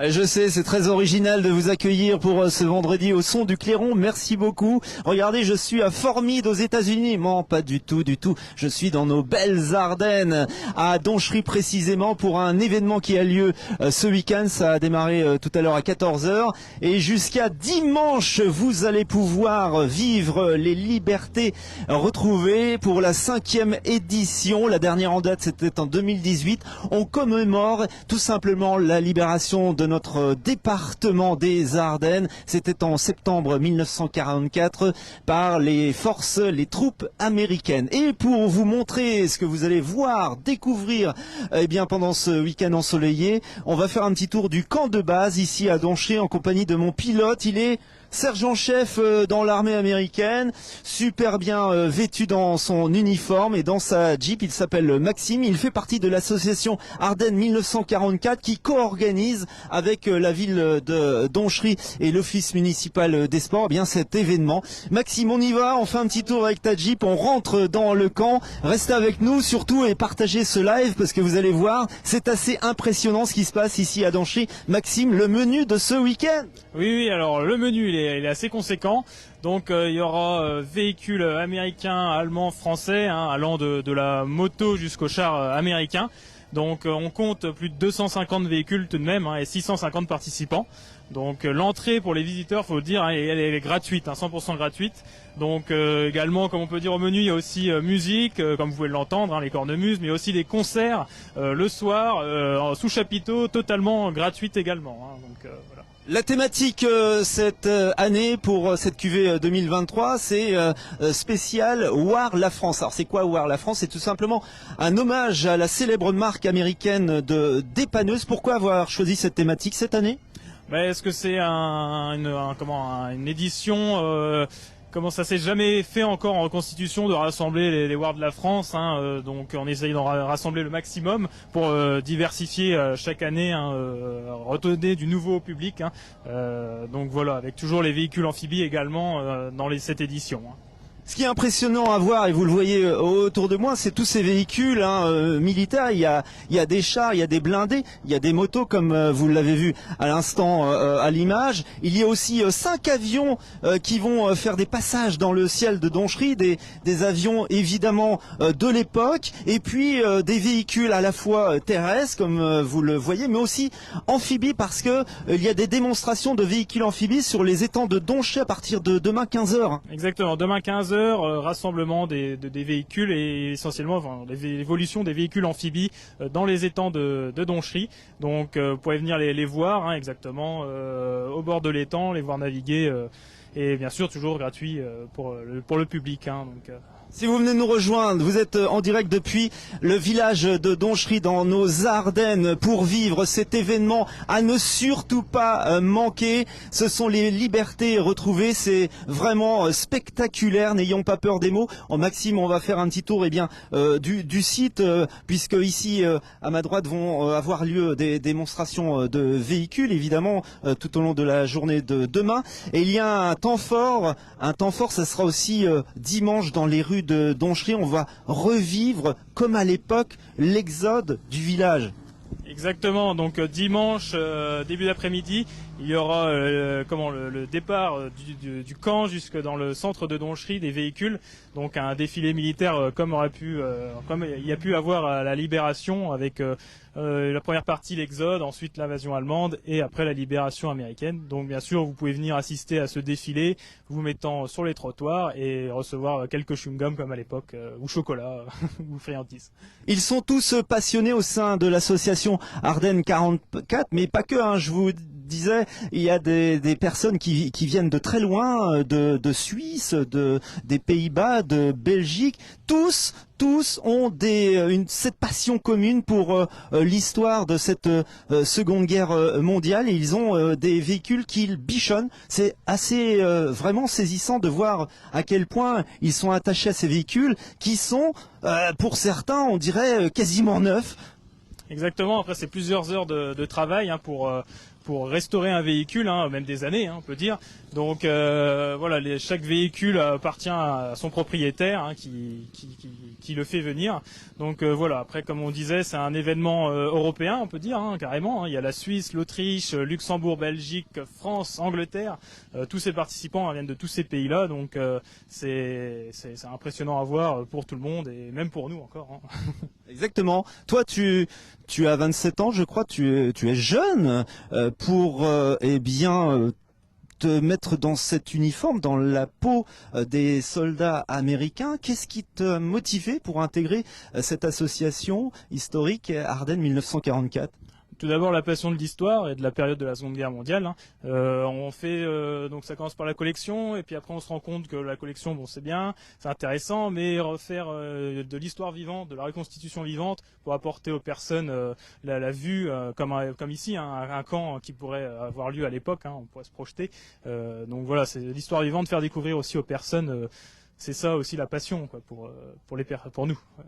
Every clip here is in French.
Je sais, c'est très original de vous accueillir pour ce vendredi au son du Clairon. Merci beaucoup. Regardez, je suis à Formide aux États-Unis. Non, pas du tout, du tout. Je suis dans nos belles Ardennes, à Donchery précisément, pour un événement qui a lieu ce week-end. Ça a démarré tout à l'heure à 14 h et jusqu'à dimanche, vous allez pouvoir vivre les libertés retrouvées pour la 5e édition. La dernière en date, c'était en 2018. On commémore tout simplement la libération de notre département des Ardennes. C'était en septembre 1944 par les forces, les troupes américaines. Et pour vous montrer ce que vous allez voir, découvrir, eh bien pendant ce week-end ensoleillé, on va faire un petit tour du camp de base ici à Donchery en compagnie de mon pilote. Il est sergent-chef dans l'armée américaine, super bien vêtu dans son uniforme et dans sa Jeep. Il s'appelle Maxime, il fait partie de l'association Ardennes 1944 qui co-organise avec la ville de Donchery et l'office municipal des sports bien cet événement. Maxime, on y va, on fait un petit tour avec ta Jeep, on rentre dans le camp. Restez avec nous surtout et partagez ce live parce que vous allez voir, c'est assez impressionnant ce qui se passe ici à Donchery. Maxime, le menu de ce week-end? Oui, alors le menu il est assez conséquent. Donc il y aura véhicules américains, allemands, français, allant de la moto jusqu'au char américain. Donc on compte plus de 250 véhicules tout de même et 650 participants. Donc l'entrée pour les visiteurs, faut le dire, elle est gratuite, 100% gratuite. Donc également, comme on peut dire au menu, il y a aussi musique, comme vous pouvez l'entendre, les cornemuses, mais aussi des concerts le soir sous chapiteau, totalement gratuite également. Donc voilà. La thématique cette année pour cette cuvée 2023, c'est spécial War la France. Alors c'est quoi War la France? C'est tout simplement un hommage à la célèbre marque américaine de dépanneuse. Pourquoi avoir choisi cette thématique cette année? Est-ce que c'est une édition comment ça s'est jamais fait encore en Constitution de rassembler les Wars de la France, donc on essaye d'en rassembler le maximum pour diversifier chaque année, redonner du nouveau au public. Donc voilà, avec toujours les véhicules amphibies également dans cette édition. Ce qui est impressionnant à voir, et vous le voyez autour de moi, c'est tous ces véhicules militaires. Il y a des chars, il y a des blindés, il y a des motos comme vous l'avez vu à l'instant à l'image. Il y a aussi 5 avions qui vont faire des passages dans le ciel de Donchery, des avions évidemment de l'époque, et puis des véhicules à la fois terrestres comme vous le voyez, mais aussi amphibies parce que il y a des démonstrations de véhicules amphibies sur les étangs de Donchery à partir de demain 15 h. Exactement, demain 15 h. Rassemblement des véhicules et essentiellement l'évolution des véhicules amphibies dans les étangs de Donchery. Donc vous pouvez venir les voir exactement au bord de l'étang, les voir naviguer et bien sûr toujours gratuit pour le public. Si vous venez nous rejoindre, vous êtes en direct depuis le village de Donchery dans nos Ardennes pour vivre cet événement à ne surtout pas manquer. Ce sont les libertés retrouvées, c'est vraiment spectaculaire, n'ayons pas peur des mots. Maxime, on va faire un petit tour du site puisque ici à ma droite vont avoir lieu des démonstrations de véhicules évidemment tout au long de la journée de demain. Et il y a un temps fort, ça sera aussi dimanche dans les rues de Donchery. On va revivre comme à l'époque l'exode du village. Exactement, donc dimanche début d'après-midi, il y aura le départ du camp jusque dans le centre de Donchery des véhicules, donc un défilé militaire comme il y a pu avoir à la Libération avec la première partie l'exode, ensuite l'invasion allemande et après la libération américaine. Donc bien sûr vous pouvez venir assister à ce défilé, vous mettant sur les trottoirs et recevoir quelques chewing-gums comme à l'époque, ou chocolat ou friandises. Ils sont tous passionnés au sein de l'association Ardennes 44, mais pas que, je vous disais, il y a des personnes qui viennent de très loin, de Suisse, des Pays-Bas, de Belgique, tous ont cette passion commune pour l'histoire de cette Seconde Guerre mondiale et ils ont des véhicules qu'ils bichonnent. C'est assez vraiment saisissant de voir à quel point ils sont attachés à ces véhicules qui sont, pour certains, on dirait quasiment neufs. Exactement, après c'est plusieurs heures de travail pour restaurer un véhicule, même des années on peut dire, Donc voilà, chaque véhicule appartient à son propriétaire hein, qui le fait venir. Donc voilà, après comme on disait, c'est un événement européen, on peut dire hein, carrément. Hein. Il y a la Suisse, l'Autriche, Luxembourg, Belgique, France, Angleterre. Tous ces participants viennent de tous ces pays-là, donc c'est impressionnant à voir pour tout le monde et même pour nous encore. Hein. Exactement. Toi, tu as 27 ans, je crois. Tu es jeune pour te mettre dans cet uniforme, dans la peau des soldats américains. Qu'est-ce qui t'a motivé pour intégrer cette association historique Ardennes 1944? Tout d'abord la passion de l'histoire et de la période de la Seconde Guerre mondiale. Hein. On fait donc ça commence par la collection et puis après on se rend compte que la collection bon c'est bien, c'est intéressant, mais refaire de l'histoire vivante, de la reconstitution vivante pour apporter aux personnes la vue comme ici hein, un camp qui pourrait avoir lieu à l'époque, hein, on pourrait se projeter. Donc voilà, c'est l'histoire vivante, faire découvrir aussi aux personnes. C'est ça aussi la passion quoi, pour nous. Ouais.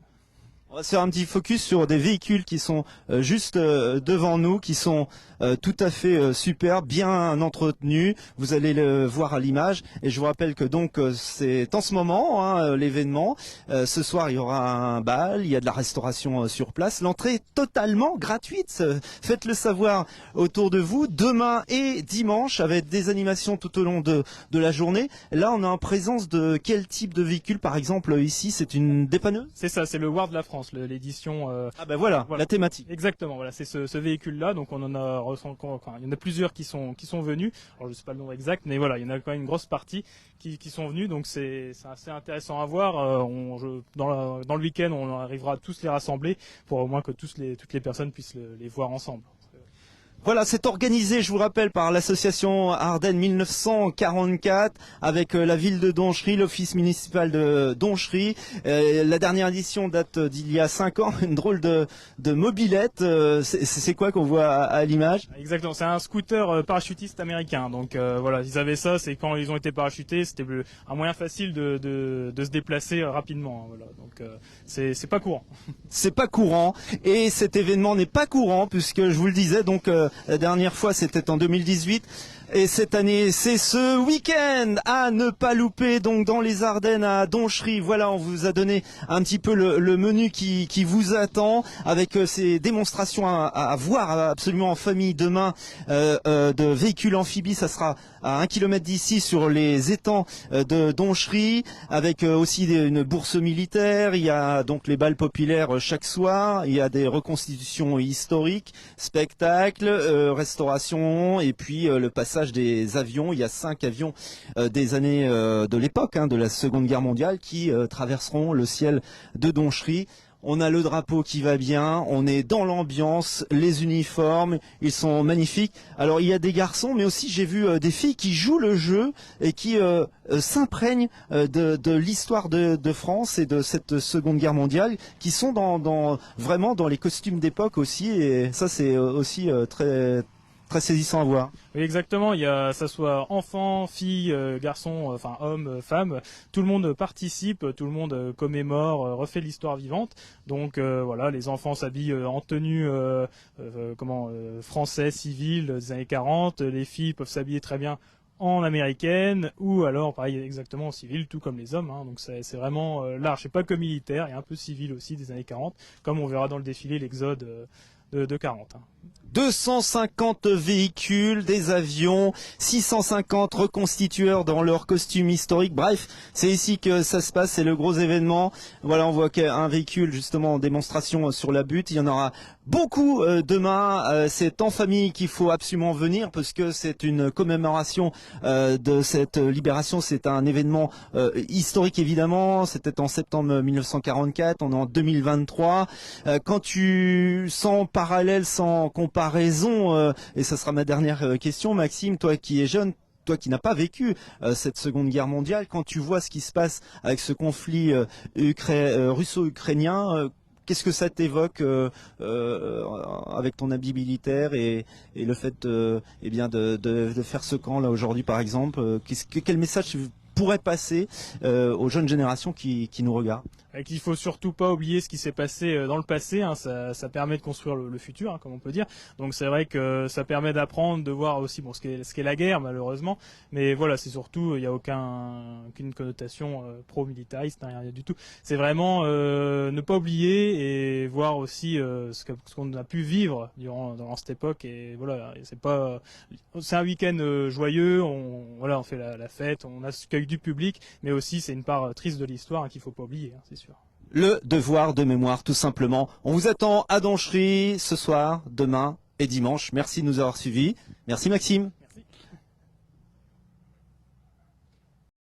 On va se faire un petit focus sur des véhicules qui sont juste devant nous, qui sont tout à fait super, bien entretenus. Vous allez le voir à l'image. Et je vous rappelle que donc c'est en ce moment hein, l'événement. Ce soir, il y aura un bal, il y a de la restauration sur place. L'entrée est totalement gratuite. Faites-le savoir autour de vous. Demain et dimanche, avec des animations tout au long de la journée. Là, on est en présence de quel type de véhicule? Par exemple, ici, c'est une dépanneuse? C'est ça, c'est le War de la France. L'édition. Ah ben voilà, la thématique. Exactement, voilà, c'est ce véhicule-là. Donc on en a il y en a plusieurs qui sont venus. Alors je sais pas le nombre exact, mais voilà, il y en a quand même une grosse partie qui sont venus. Donc c'est assez intéressant à voir. Dans le week-end, on arrivera à tous les rassembler pour au moins que toutes les personnes puissent les voir ensemble. Voilà, c'est organisé, je vous rappelle, par l'association Ardennes 1944 avec la ville de Donchery, l'office municipal de Donchery. La dernière édition date d'il y a 5 ans, une drôle de mobilette. C'est quoi qu'on voit à l'image? Exactement, c'est un scooter parachutiste américain. Donc voilà, ils avaient ça, c'est quand ils ont été parachutés, c'était un moyen facile de se déplacer rapidement. Hein, voilà, donc c'est pas courant. C'est pas courant et cet événement n'est pas courant puisque je vous le disais donc. La dernière fois, c'était en 2018. Et cette année, c'est ce week-end à ne pas louper, donc dans les Ardennes à Donchery. Voilà, on vous a donné un petit peu le menu qui vous attend, avec ces démonstrations à voir absolument en famille demain de véhicules amphibies. Ça sera à 1 km d'ici sur les étangs de Donchery, avec aussi une bourse militaire. Il y a donc les bals populaires chaque soir. Il y a des reconstitutions historiques, spectacles, restauration, et puis le passage des avions. Il y a 5 avions des années de l'époque, hein, de la Seconde Guerre mondiale, qui traverseront le ciel de Donchery. On a le drapeau qui va bien, on est dans l'ambiance, les uniformes, ils sont magnifiques. Alors il y a des garçons, mais aussi j'ai vu des filles qui jouent le jeu et qui s'imprègnent de l'histoire de France et de cette Seconde Guerre mondiale, qui sont vraiment dans les costumes d'époque aussi, et ça c'est aussi très saisissant à voir. Oui, exactement. Il y a, ça soit enfants, filles, garçons, enfin hommes, femmes, tout le monde participe, tout le monde commémore, refait l'histoire vivante. Donc voilà, les enfants s'habillent en tenue français, civil des années 40. Les filles peuvent s'habiller très bien en américaine ou alors pareil exactement en civil, tout comme les hommes. Hein. Donc c'est vraiment large. C'est pas que militaire, il y a un peu civil aussi des années 40, comme on verra dans le défilé l'Exode de 40. Hein. 250 véhicules, des avions, 650 reconstitueurs dans leur costume historique. Bref, c'est ici que ça se passe, c'est le gros événement. Voilà, on voit qu'un véhicule justement en démonstration sur la butte. Il y en aura beaucoup demain. C'est en famille qu'il faut absolument venir parce que c'est une commémoration de cette libération. C'est un événement historique évidemment. C'était en septembre 1944. On est en 2023. Quand tu sens parallèle, sans comparaison, et ça sera ma dernière question, Maxime, toi qui es jeune, toi qui n'as pas vécu cette Seconde Guerre mondiale, quand tu vois ce qui se passe avec ce conflit russo-ukrainien, qu'est-ce que ça t'évoque avec ton habit militaire et le fait de faire ce camp là aujourd'hui par exemple, quel message tu pourrais passer aux jeunes générations qui nous regardent? et qu'il faut surtout pas oublier ce qui s'est passé dans le passé. Hein, ça permet de construire le futur, hein, comme on peut dire. Donc c'est vrai que ça permet d'apprendre, de voir aussi bon ce qu'est la guerre malheureusement. Mais voilà, c'est surtout il y a aucune connotation pro-militariste, hein, rien du tout. C'est vraiment ne pas oublier et voir aussi ce qu'on a pu vivre durant cette époque. Et voilà, c'est un week-end joyeux. On fait la fête, on accueille du public, mais aussi c'est une part triste de l'histoire, hein, qu'il faut pas oublier, hein, c'est sûr. Le devoir de mémoire, tout simplement. On vous attend à Donchery ce soir, demain et dimanche. Merci de nous avoir suivis. Merci Maxime.